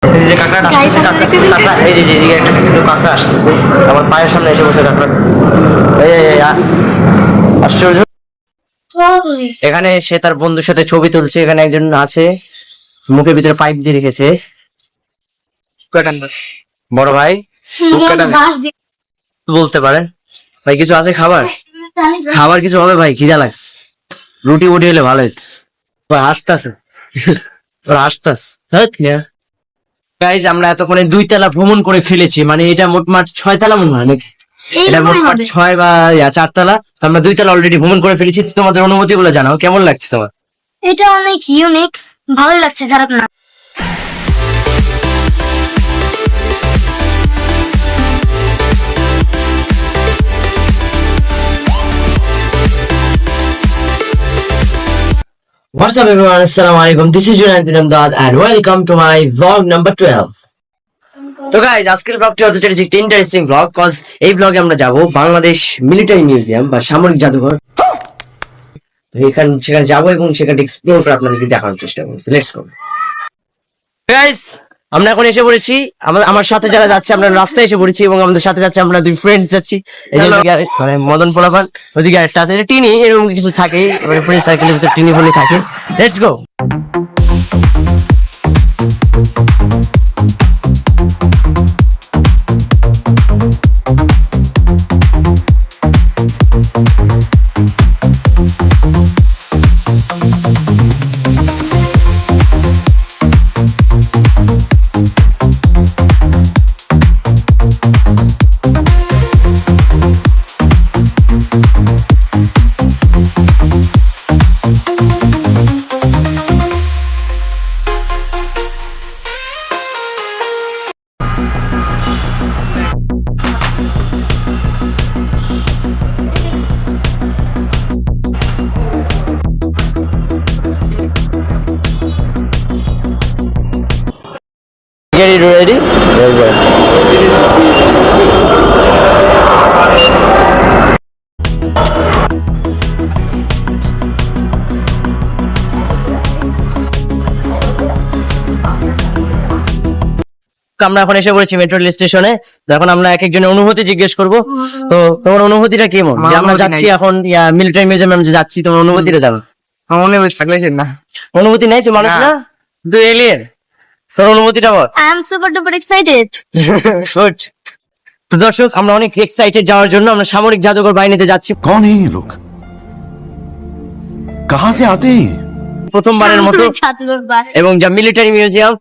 এই যে কাঁকড়া আসতেছে, কাঁকড়া এই যে যেদিকে একটা কিন্তু কাঁকড়া আসতেছে আমার পায়ের সামনে এসে বসে কাঁকড়া। আশ্চর্য। এখানে সে তার বন্ধুর সাথে ছবি তুলছে। এখানে একজন আছে, মুখের ভিতরে পাইপ দিয়ে রেখেছে। বড় ভাই বলতে পারেন ভাই কিছু আছে খাবার? খাবার কিছু হবে ভাই, খিদা লাগছে। রুটি উঠে এলে ভালো হতো। ভাই হাসতাছে, গাইজ আমরা এতক্ষণে 2 তলা ভ্রমণ করে ফেলেছি, মানে এটা মোটমাট 6 তলা মনে হয় নাকি? এটা মোটমাট 6 বা 4 তলা। আমরা 2 তলা অলরেডি ভ্রমণ করে ফেলেছি। তোমাদের অনুভূতি গুলো জানাও, কেমন লাগছে তোমার? এটা অনেক ইউনিক, ভালো লাগছে, খারাপ না। What's up everyone, Assalamualaikum. This is Junaid bin Amdad and welcome to my vlog number 12. তো গাইজ আজকের ব্লগটি হতে চলেছে একটা ইন্টারেস্টিং ব্লগ, কজ এই ব্লগে আমরা যাব বাংলাদেশ মিলিটারি মিউজিয়াম বা সামরিক জাদুঘর। তো সেখানে যাবো এবং সেখানে এক্সপ্লোর করে আপনাদেরকে দেখানোর চেষ্টা করবো। Let's go guys. আমরা এখন এসে পড়েছি, আমার সাথে যারা যাচ্ছে আমরা রাস্তায় এসে পড়েছি এবং আমাদের সাথে যাচ্ছে আমরা 2 ফ্রেন্ডস যাচ্ছি। মানে মদন পোলাপান, ওদিকে একটা আছে টিনি, এরকম কিছু থাকে ফ্রেন্ড সার্কেলের ভিতরে টিনি ফোনি থাকে। Let's go. Get it ready? Very good. আমরা এখন এসে পড়েছি মেট্রো রেল স্টেশনে। এখন আমরা এক একজনের অনুভূতি জিজ্ঞেস করব। তো তোমার অনুভূতিটা কেমন? যে আমরা যাচ্ছি এখন মিলিটারি মিউজিয়ামে আমরা যাচ্ছি, তোমার অনুভূতিটা জানো? আমার অনুভূতি থাকলে না, অনুভূতি নাই? তুই মানুষ না, তুই এলিয়েন। তোর অনুভূতিটা বল। I am super duper excited. Good. তো দর্শক আমরা অনেক এক্সাইটেড যাওয়ার জন্য। আমরা সামরিক জাদুঘর বাহিনীতে যাচ্ছি। कौन है ये लोग? कहां से आते हैं? প্রথমবারের মতো ছাত্রবার এবং যা মিলিটারি মিউজিয়াম,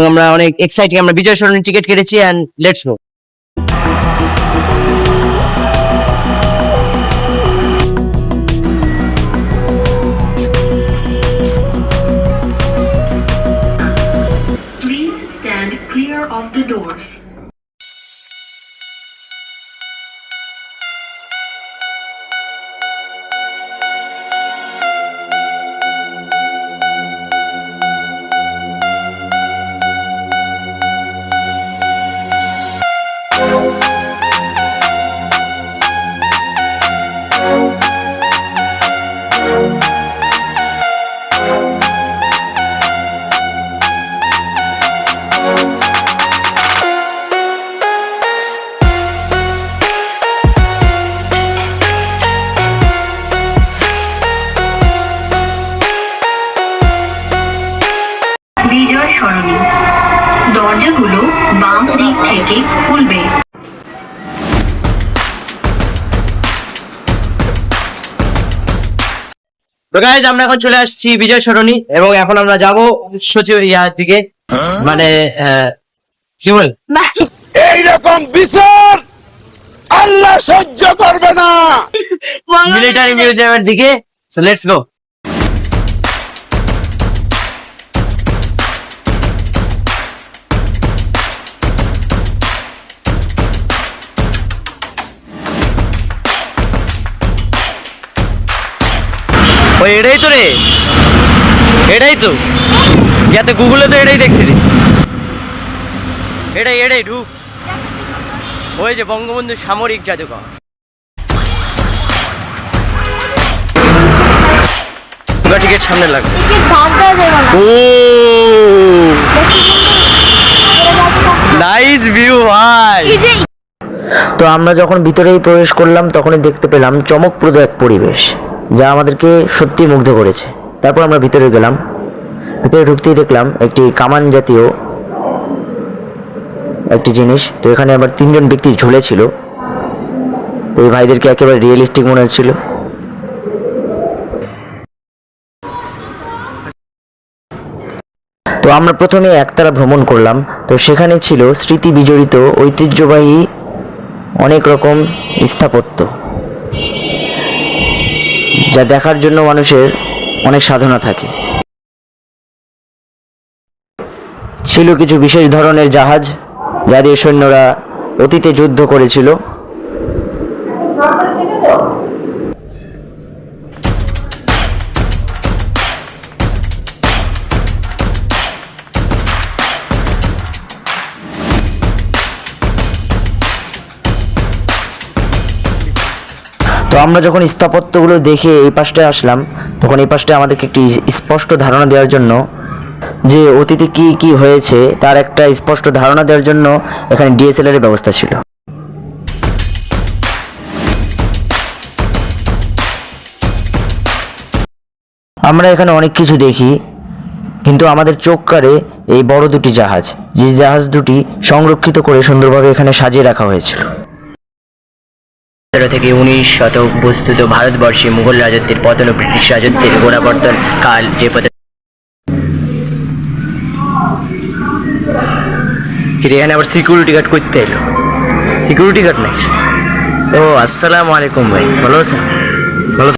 আমরা অনেক এক্সাইটিং। আমরা বিজয় সরণির টিকিট কেটেছি and let's go. Please stand clear of the doors. Bijoy Sarani, দরজাগুলো বাম দিক থেকে খুলবে। তো গাইজ আমরা এখন চলে আসছি বিজয় সরণি এবং এখন আমরা যাব সচিব ইয়ার দিকে, মানে কি বল, এইরকম বিচার আল্লাহ সহ্য করবে না। মিলিটারি মিউজিয়ামের দিকে। So let's go. ওই এটাই তো রে, এটাই তো ইয়াতে গুগলে তো এটাই দেখছি রে। এটাই ঢুক। ওই যে বঙ্গবন্ধু সামরিক জাদুঘর। টিকিট সামনে লাগবে। ও কি যে তো আমরা যখন ভিতরেই প্রবেশ করলাম তখনই দেখতে পেলাম চমকপ্রদ এক পরিবেশ, যা আমাদেরকে সত্যি মুগ্ধ করেছে। তারপর আমরা ভিতরে গেলাম। ভিতরে ঢুকতেই দেখলাম একটি কামান জাতীয় একটি জিনিস। তো এখানে আবার 3জন ব্যক্তি ঝুলেছিল। তো এই ভাইদেরকে একেবারে রিয়েলিস্টিক মনে হচ্ছিল। তো আমরা প্রথমে একতারা ভ্রমণ করলাম। তো সেখানে ছিল স্মৃতি বিজড়িত ঐতিহ্যবাহী অনেক রকম স্থাপত্য, যা দেখার জন্য মানুষের অনেক সাধনা থাকে। ছিল কিছু বিশেষ ধরনের জাহাজ, যা দিয়ে সৈন্যরা অতীতে যুদ্ধ করেছিল। তো আমরা যখন স্থাপত্যগুলো দেখে এই পাশটায় আসলাম, তখন এই পাশটায় আমাদেরকে একটি স্পষ্ট ধারণা দেওয়ার জন্য, যে অতীতে কি কি হয়েছে তার একটা স্পষ্ট ধারণা দেওয়ার জন্য এখানে ডিএসএলআর এর ব্যবস্থা ছিল। আমরা এখানে অনেক কিছু দেখি, কিন্তু আমাদের চোখ কাড়ে এই বড় দুটি জাহাজ, যে জাহাজ দুটি সংরক্ষিত করে সুন্দরভাবে এখানে সাজিয়ে রাখা হয়েছিল। 17 থেকে 19 শতক বস্তুত ভারতবর্ষে মুঘল রাজত্বের পতন ও ব্রিটিশ রাজত্বের গোড়াপত্তন কাল যে পথে এখানে আবার সিকিউরিটি গার্ড করতে এলো। সিকিউরিটি গার্ড নাই? ও আসসালামু আলাইকুম ভাই, ভালো আছেন? ভালো।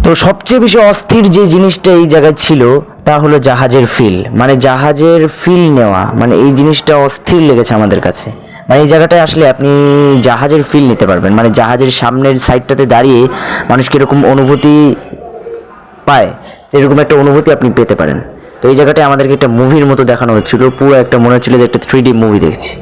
তো সবচেয়ে বেশি অস্থির যে জিনিসটা এই জায়গায় ছিল তা হলো জাহাজের ফিল, মানে জাহাজের ফিল নেওয়া, মানে এই জিনিসটা অস্থির লেগেছে আমাদের কাছে। মানে এই জায়গাটায় আসলে আপনি জাহাজের ফিল নিতে পারবেন, মানে জাহাজের সামনের সাইডটাতে দাঁড়িয়ে মানুষ কীরকম অনুভূতি পায় এরকম একটা অনুভূতি আপনি পেতে পারেন। তো এই জায়গাটায় আমাদেরকে একটা মুভির মতো দেখানো হচ্ছিল, পুরো একটা মনে হচ্ছিল যে একটা 3D মুভি দেখছি।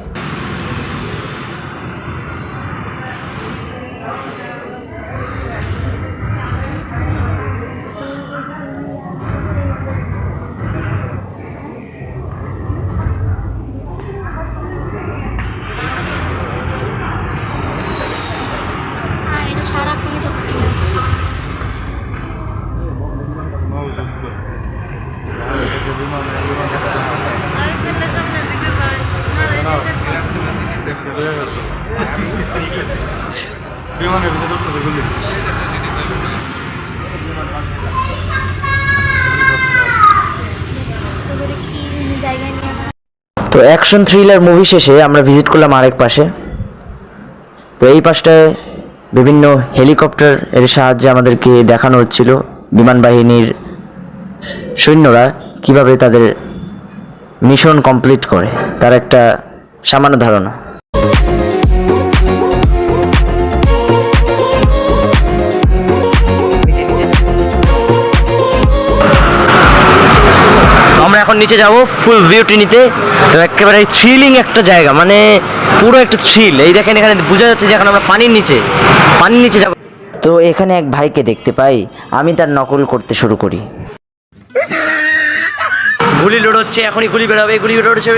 এটা সারাক্ষণ চলতে তো অ্যাকশন থ্রিলার মুভি শেষে আমরা ভিজিট করলাম আরেক পাশে। তো এই পাশটায় বিভিন্ন হেলিকপ্টার এর সাহায্যে আমাদেরকে দেখানো হচ্ছিল বিমান বাহিনীর সৈন্যরা কিভাবে তাদের মিশন কমপ্লিট করে, তার একটা সামান্য ধারণা। আমরা এখন নিচে যাব ফুল ভিউটি নিতে। তো একেবারে থ্রিলিং একটা জায়গা, মানে পুরো একটা থ্রিল। এই দেখেন এখানে বোঝা যাচ্ছে যে এখন আমরা পানির নিচে যাব। তো এখানে এক ভাইকে দেখতে পাই, আমি তার নকল করতে শুরু করি। গুলি লোড হচ্ছে, এখনই গুলি বেরোবে, গুলি লোড হচ্ছে।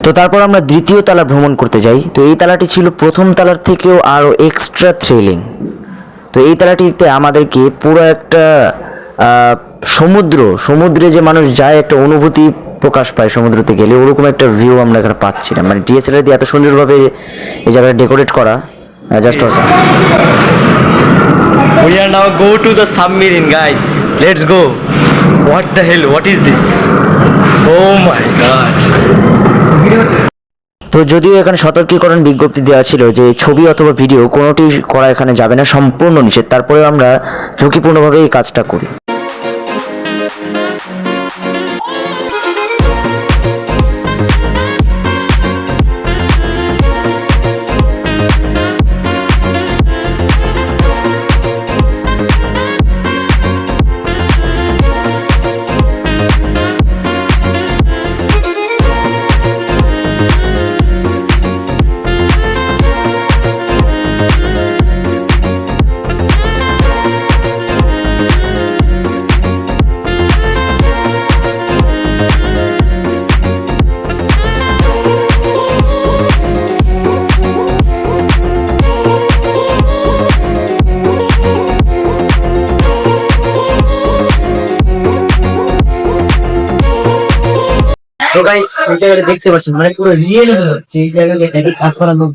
তো তারপর আমরা দ্বিতীয় তালা ভ্রমণ করতে যাই। তো এই তালাটি ছিল প্রথম তালার থেকেও আরও এক্সট্রা থ্রিলিং। তো এই তালাটিতে আমাদেরকে পুরো একটা সমুদ্রে যে মানুষ যায় একটা অনুভূতি প্রকাশ পায় সমুদ্রতে গেলে, ওরকম একটা ভিউ আমরা এখানে পাচ্ছিলাম। মানে ডিএসএলআর দিয়ে এত সুন্দরভাবে এই জায়গাটা ডেকোরেট করা, just awesome. We are now go to the submarine, guys. Let's go. What the hell? What is this? Oh my god. তো যদিও এখানে সতর্কীকরণ বিজ্ঞপ্তি দেওয়া ছিল যে ছবি অথবা ভিডিও কোনোটি করা এখানে যাবে না, সম্পূর্ণ নিষেধ, তারপরেও আমরা ঝুঁকিপূর্ণভাবে এই কাজটা করি। গাইস এই জায়গাটা দেখতে পাচ্ছেন মানে পুরো রিয়েল হচ্ছে এই জায়গাটা কাজ করার লোক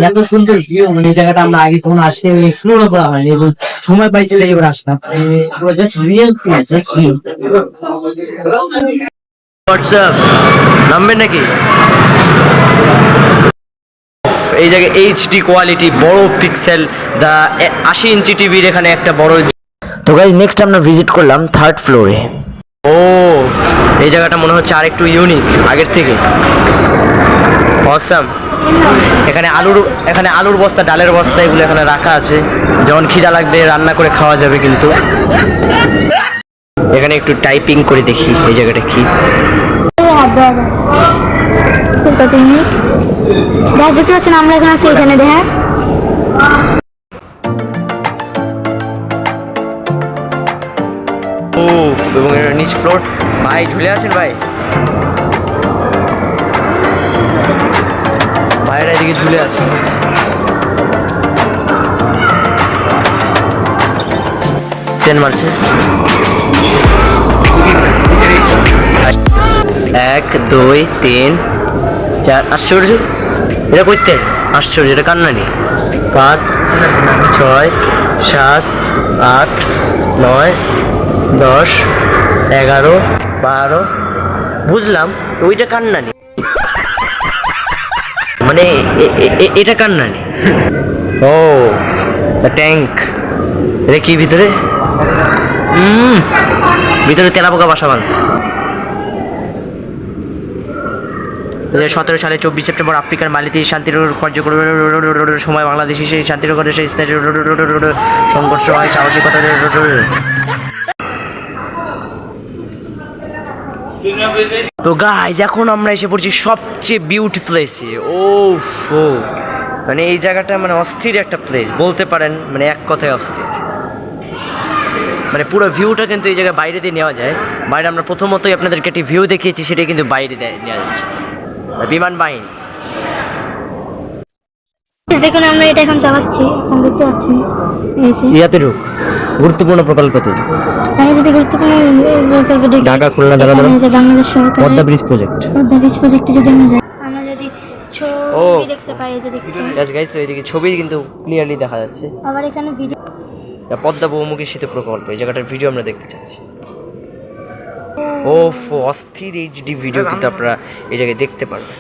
এত সুন্দর ভিউ মানে এই জায়গাটা আমরা আগে কখনো আসলে এক্সপ্লোর করা হয়নি এবং সময় পাইছি তাই এবার আসলাম পুরো just real just real. WhatsApp নামবেন নাকি? এই জায়গায় এইচডি কোয়ালিটি বড় পিক্সেল দা 80 ইঞ্চি টিভির এখানে একটা বড়। তো গাইস নেক্সট আমরা ভিজিট করলাম 3rd ফ্লোরে। ও এই জায়গাটা মনে হচ্ছে আরেকটু ইউনিক আগের থেকে। অসাম। এখানে আলুর বস্তা, ডালের বস্তা এগুলো এখানে রাখা আছে, যখন খিদা লাগবে রান্না করে খাওয়া যাবে। কিন্তু এখানে একটু টাইপিং করে দেখি এই জায়গাটা কি। দেখতে পাচ্ছেন আমরা এখানে আছি, এখানে দেখা ও এবং এর নিচ ফ্লোর। ভাই ঝুলে আছেন ভাই, ভাইরা এদিকে ঝুলে আছে। ট্রেন মারছে 1 2 3 4। আশ্চর্য, এটা করতে আশ্চর্য, এটা কান্নানি। 5 6 7 8 9 10 11 12। বুঝলাম ওইটা কান্নানি মানে এটা কান্নানি। ও ট্যাঙ্ক, এটা কি ভিতরে? ভিতরে তেলাপোকা বাসা বাঁধছে। 2017 সালে 24 সেপ্টেম্বর আফ্রিকার মালিতে শান্তির কার্যক্রমের সময় বাংলাদেশি সেই শান্তির করে সেই সংঘর্ষ হয় সাহসিকতা। তো গাইজ এখন আমরা এসে পড়ছি সবচেয়ে বিউটি প্লেসে। ও মানে এই জায়গাটা মানে অস্থির একটা প্লেস বলতে পারেন, মানে এক কথায় অস্থির। মানে পুরো ভিউটা কিন্তু এই জায়গায় বাইরে দিয়ে নেওয়া যায়। বাইরে আমরা প্রথমতই আপনাদেরকে একটি ভিউ দেখিয়েছি, সেটাই কিন্তু বাইরে নেওয়া যাচ্ছে বিমান বাহিনী। দেখুন আমরা এটা এখন চালাচ্ছি, এখন দেখতে পাচ্ছি ইয়াতে ঢুক গুরুত্বপূর্ণ প্রকল্পতে আমি যদি গুরুত্বপূর্ণ প্রকল্প দেখি ঢাকা খুলনা ঢাকা বাংলাদেশ সরকার Padma bridge project. Padma bridge প্রজেক্টে যদি আমরা যদি ছবি দেখতে পাই, এই যে দেখছেন গাইস তো এইদিকে ছবি কিন্তু ক্লিয়ারলি দেখা যাচ্ছে। আবার এখানে ভিডিও পদ্মা বহুমুখী সেতু প্রকল্প, এই জায়গাটার ভিডিও আমরা দেখতে চাচ্ছি। ও অস্থির এইচডি ভিডিও কিন্তু আপনারা এই জায়গায় দেখতে পারবেন।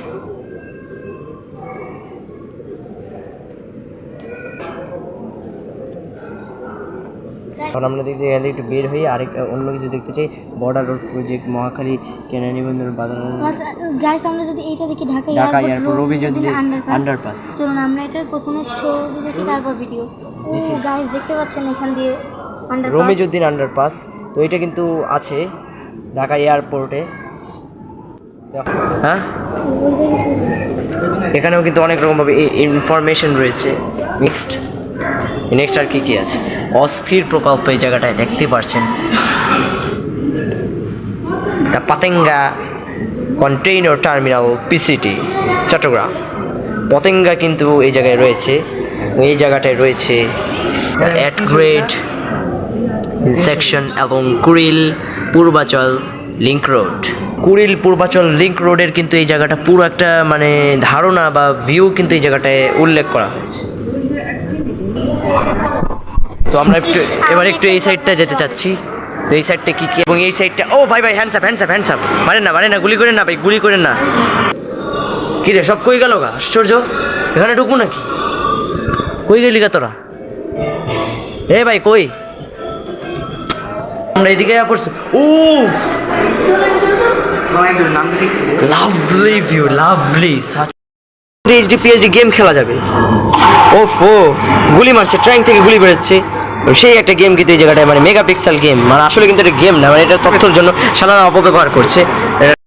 কারণ আমরা দেখতে এখান থেকে একটু বের হয়ে আরেক অন্য কিছু দেখতে চাই। বর্ডার রোড প্রজেক্ট, মহাখালী কেনানি বন্দর, বাজার। গাইস আমরা যদি এইটা দেখি ঢাকা এয়ারপোর্ট, রবিজুদ্দিন আন্ডারপাস। চলুন আমরা এটার প্রথমে ছবি দেখি তারপর ভিডিও। গাইস দেখতে পাচ্ছেন এখান দিয়ে আন্ডারপাস, রবিজুদ্দিন আন্ডারপাস। তো এটা কিন্তু আছে ঢাকা এয়ারপোর্টে। হ্যাঁ এখানেও কিন্তু অনেক রকমভাবে ইনফরমেশন রয়েছে। নেক্সট আর কি আছে? অস্থির প্রকল্প এই জায়গাটায় দেখতে পাচ্ছেন। Patenga container terminal PCT Chittagong. Patenga কিন্তু এই জায়গায় রয়েছে, এই জায়গাটায় রয়েছে অ্যাট গ্রেড সেকশন এবং Kuril Purbachal link road. Kuril Purbachal link রোডের কিন্তু এই জায়গাটা পুরো একটা মানে ধারণা বা ভিউ কিন্তু এই জায়গাটায় উল্লেখ করা হয়েছে। তো আমরা এবার একটু এই সাইডটা যেতে চাচ্ছি। তো এই সাইডটা কি এবং এই সাইডটা ও ভাই হ্যান্ডসাপ মারেন না গুলি করেন না ভাই, গুলি করেন না। কি রে সব কই গেল গা? আশ্চর্য, এখানে ঢুকবো নাকি? কই গেলি গা তোরা? ভাই কই? আমরা এদিকে পড়ছি। উফ lovely view, lovely HD PhD game খেলা যাবে। গুলি মারছে, ট্রাইং থেকে গুলি বেরোচ্ছে। সেই একটা গেম কিন্তু এই জায়গাটায় মানে মেগাপিক্সেল গেম, মানে আসলে কিন্তু এটা গেম না, মানে এটা তথ্যের জন্য সাধারণ অপব্যবহার করছে।